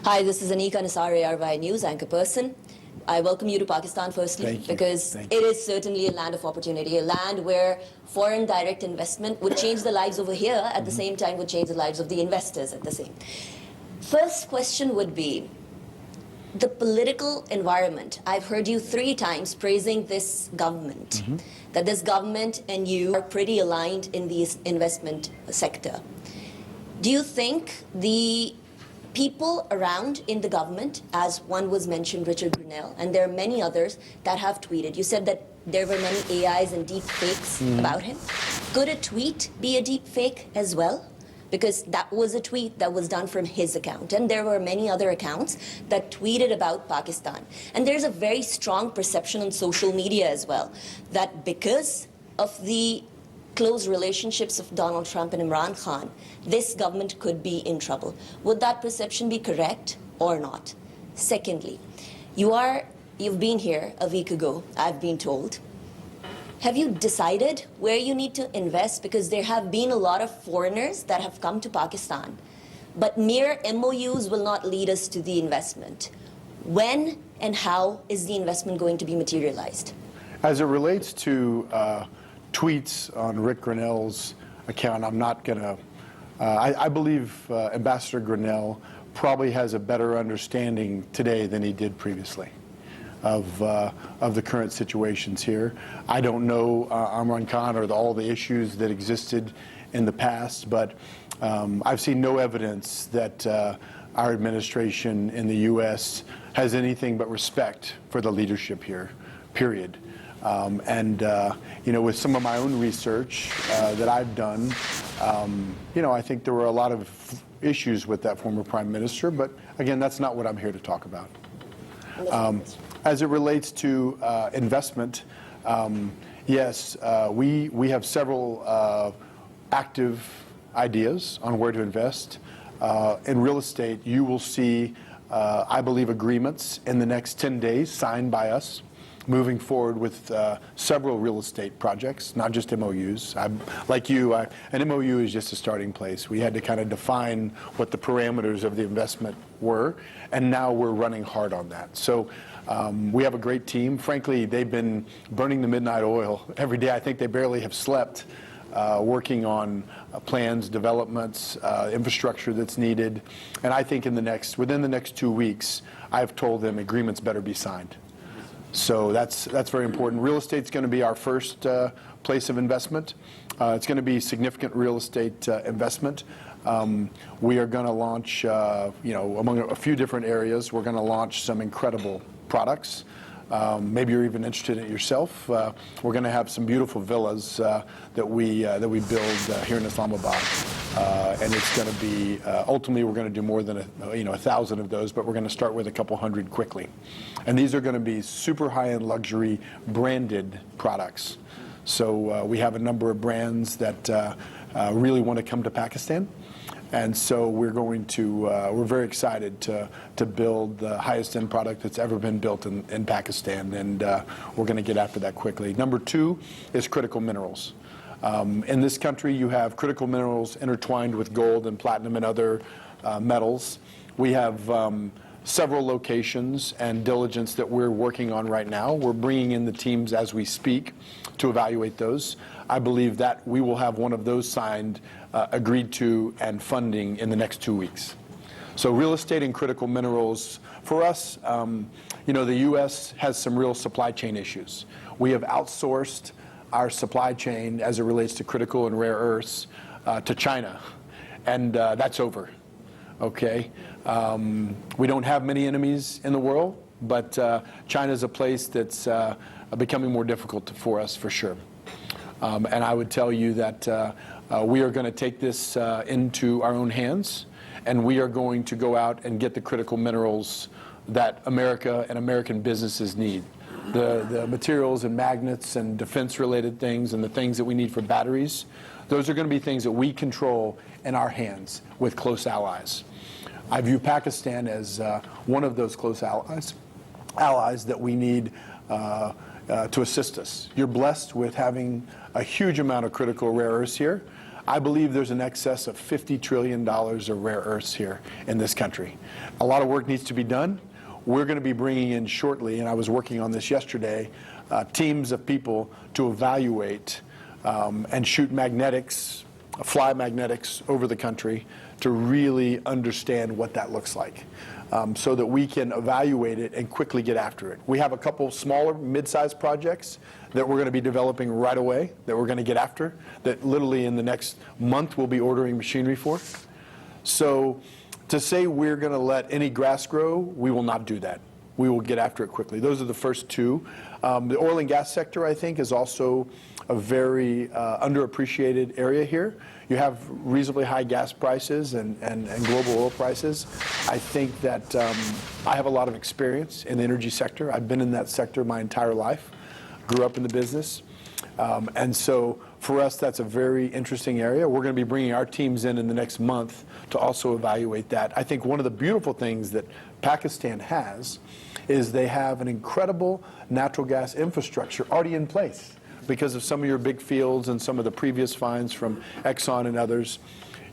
Hi, this is Anika Nisar, ARY News anchor person. I welcome you to Pakistan firstly because it is certainly a land of opportunity, a land where foreign direct investment would change the lives over here, at the same time would change the lives of the investors at the same. First question would be, the political environment. I've heard you 3 times praising this government, that this government and you are pretty aligned in the investment sector. Do you think the people around in the government, as one was mentioned, Richard Grinnell, and there are many others that have tweeted. You said that there were many AIs and deep fakes about him. Could a tweet be a deep fake as well? Because that was a tweet that was done from his account. And there were many other accounts that tweeted about Pakistan. And there's a very strong perception on social media as well, that because of the close relationships of Donald Trump and Imran Khan, this government could be in trouble. Would that perception be correct or not? Secondly, you've been here a week ago, I've been told. Have you decided where you need to invest? Because there have been a lot of foreigners that have come to Pakistan, but mere MOUs will not lead us to the investment. When and how is the investment going to be materialized? As it relates to tweets on Rick Grinnell's account, I'm not going to, I believe Ambassador Grinnell probably has a better understanding today than he did previously of the current situations here. I don't know Imran Khan or all the issues that existed in the past, but I've seen no evidence that our administration in the U.S. has anything but respect for the leadership here, period. You know, with some of my own research that I've done, you know, I think there were a lot of issues with that former prime minister, but again, that's not what I'm here to talk about. As it relates to investment, yes, we have several active ideas on where to invest. In real estate, you will see, I believe, agreements in the next 10 days signed by us, moving forward with several real estate projects, not just MOUs. Like you, an MOU is just a starting place. We had to kind of define what the parameters of the investment were, and now we're running hard on that. So we have a great team. Frankly, they've been burning the midnight oil every day. I think they barely have slept, working on plans, developments, infrastructure that's needed. And I think within the next 2 weeks, I've told them agreements better be signed. So that's very important. Real estate's going to be our first place of investment. It's going to be significant real estate investment. We are going to launch, you know, among a few different areas, we're going to launch some incredible products. Maybe you're even interested in it yourself. We're going to have some beautiful villas that we build here in Islamabad, and it's going to be ultimately we're going to do more than 1,000 of those, but we're going to start with a couple hundred quickly, and these are going to be super high-end luxury branded products. So we have a number of brands that really want to come to Pakistan. And so we're very excited to build the highest end product that's ever been built in Pakistan, and we're going to get after that quickly. Number 2 is critical minerals. In this country, you have critical minerals intertwined with gold and platinum and other metals. We have several locations and diligence that we're working on right now. We're bringing in the teams as we speak to evaluate those. I believe that we will have one of those signed, agreed to, and funding in the next 2 weeks. So real estate and critical minerals, for us, you know, the U.S. has some real supply chain issues. We have outsourced our supply chain as it relates to critical and rare earths to China, and that's over, okay? We don't have many enemies in the world, but China's a place that's becoming more difficult for us, for sure. And I would tell you that we are going to take this into our own hands, and we are going to go out and get the critical minerals that America and American businesses need. The materials and magnets and defense-related things and the things that we need for batteries, those are going to be things that we control in our hands with close allies. I view Pakistan as one of those close allies that we need to assist us. You're blessed with having a huge amount of critical rare earths here. I believe there's an excess of $50 trillion of rare earths here in this country. A lot of work needs to be done. We're going to be bringing in shortly, and I was working on this yesterday, teams of people to evaluate and shoot magnetics, fly magnetics over the country to really understand what that looks like, so that we can evaluate it and quickly get after it. We have a couple smaller, mid-sized projects that we're going to be developing right away, that we're going to get after, that literally in the next month we'll be ordering machinery for. So to say we're going to let any grass grow, we will not do that. We will get after it quickly. Those are the first two. The oil and gas sector, I think, is also a very underappreciated area here. You have reasonably high gas prices and global oil prices. I think that I have a lot of experience in the energy sector. I've been in that sector my entire life, grew up in the business. And so for us, that's a very interesting area. We're going to be bringing our teams in the next month to also evaluate that. I think one of the beautiful things that Pakistan has is they have an incredible natural gas infrastructure already in place because of some of your big fields and some of the previous finds from Exxon and others.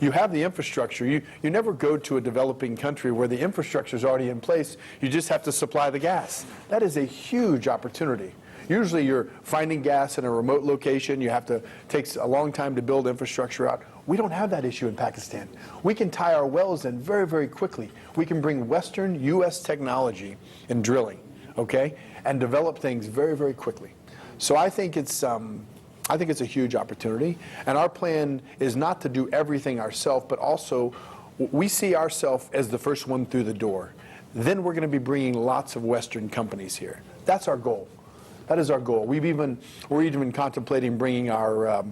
You have the infrastructure. You never go to a developing country where the infrastructure is already in place. You just have to supply the gas. That is a huge opportunity. Usually you're finding gas in a remote location. You have to take a long time to build infrastructure out. We don't have that issue in Pakistan. We can tie our wells in very, very quickly. We can bring Western U.S. technology in drilling, okay, and develop things very, very quickly. So I think it's a huge opportunity. And our plan is not to do everything ourselves, but also we see ourselves as the first one through the door. Then we're going to be bringing lots of Western companies here. That's our goal. That is our goal. We're even contemplating bringing our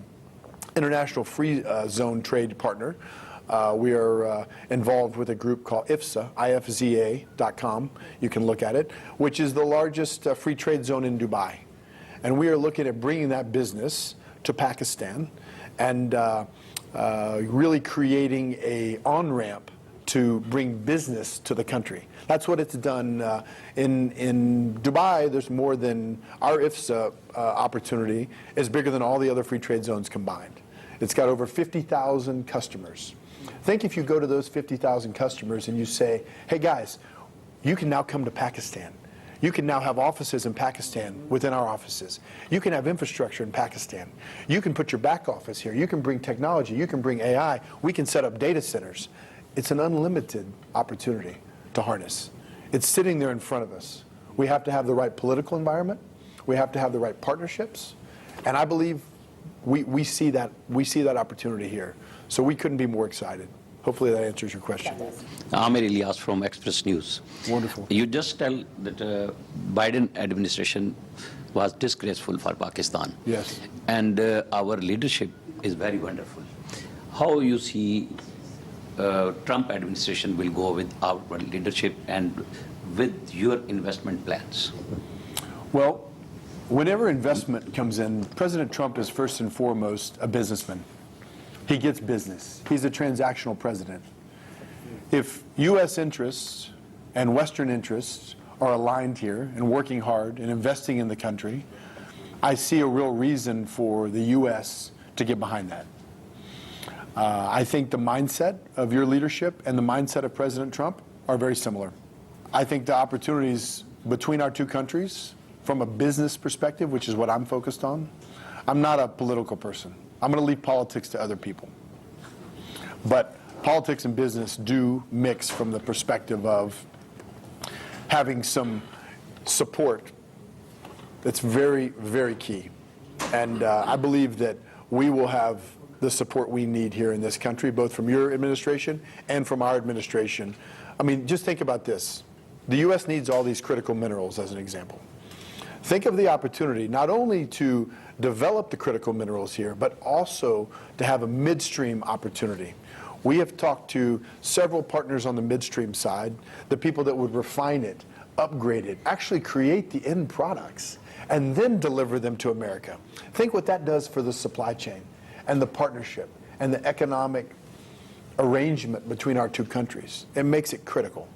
international free zone trade partner. We are involved with a group called IFZA, IFZA.com. You can look at it, which is the largest free trade zone in Dubai. And we are looking at bringing that business to Pakistan and really creating an on-ramp to bring business to the country. That's what it's done. In Dubai, there's more than our IFSA opportunity is bigger than all the other free trade zones combined. It's got over 50,000 customers. Think if you go to those 50,000 customers and you say, hey guys, you can now come to Pakistan. You can now have offices in Pakistan within our offices. You can have infrastructure in Pakistan. You can put your back office here. You can bring technology. You can bring AI. We can set up data centers. It's an unlimited opportunity to harness. It's sitting there in front of us. We have to have the right political environment. We have to have the right partnerships. And I believe we see that opportunity here. So we couldn't be more excited. Hopefully that answers your question. Amir Ilyas from Express News. Wonderful. You just tell that Biden administration was disgraceful for Pakistan. Yes. And our leadership is very wonderful. How you see Trump administration will go with our leadership and with your investment plans? Well, whenever investment comes in, President Trump is first and foremost a businessman. He gets business. He's a transactional president. If U.S. interests and Western interests are aligned here and working hard and investing in the country, I see a real reason for the U.S. to get behind that. I think the mindset of your leadership and the mindset of President Trump are very similar. I think the opportunities between our two countries, from a business perspective, which is what I'm focused on, I'm not a political person. I'm going to leave politics to other people. But politics and business do mix from the perspective of having some support that's very, very key. And I believe that we will have the support we need here in this country, both from your administration and from our administration. I mean, just think about this. The U.S. needs all these critical minerals, as an example. Think of the opportunity not only to develop the critical minerals here, but also to have a midstream opportunity. We have talked to several partners on the midstream side, the people that would refine it, upgrade it, actually create the end products, and then deliver them to America. Think what that does for the supply chain and the partnership and the economic arrangement between our two countries. It makes it critical.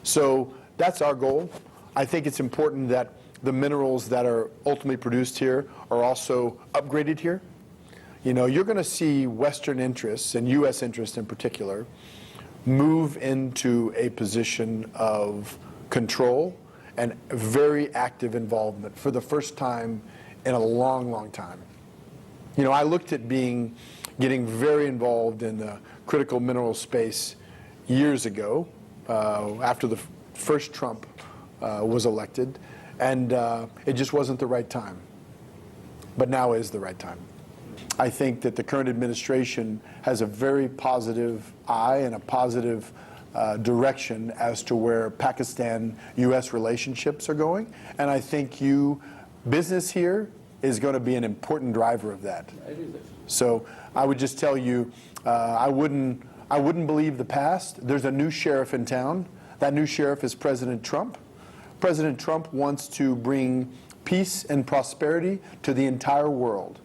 So that's our goal. I think it's important that the minerals that are ultimately produced here are also upgraded here. You know, you're going to see Western interests, and U.S. interests in particular, move into a position of control and very active involvement for the first time in a long, long time. You know, I looked at getting very involved in the critical mineral space years ago, after the first Trump was elected, and it just wasn't the right time. But now is the right time. I think that the current administration has a very positive eye and a positive direction as to where Pakistan-U.S. relationships are going, and I think business here is going to be an important driver of that. So I would just tell you, I wouldn't believe the past. There's a new sheriff in town. That new sheriff is President Trump. President Trump wants to bring peace and prosperity to the entire world.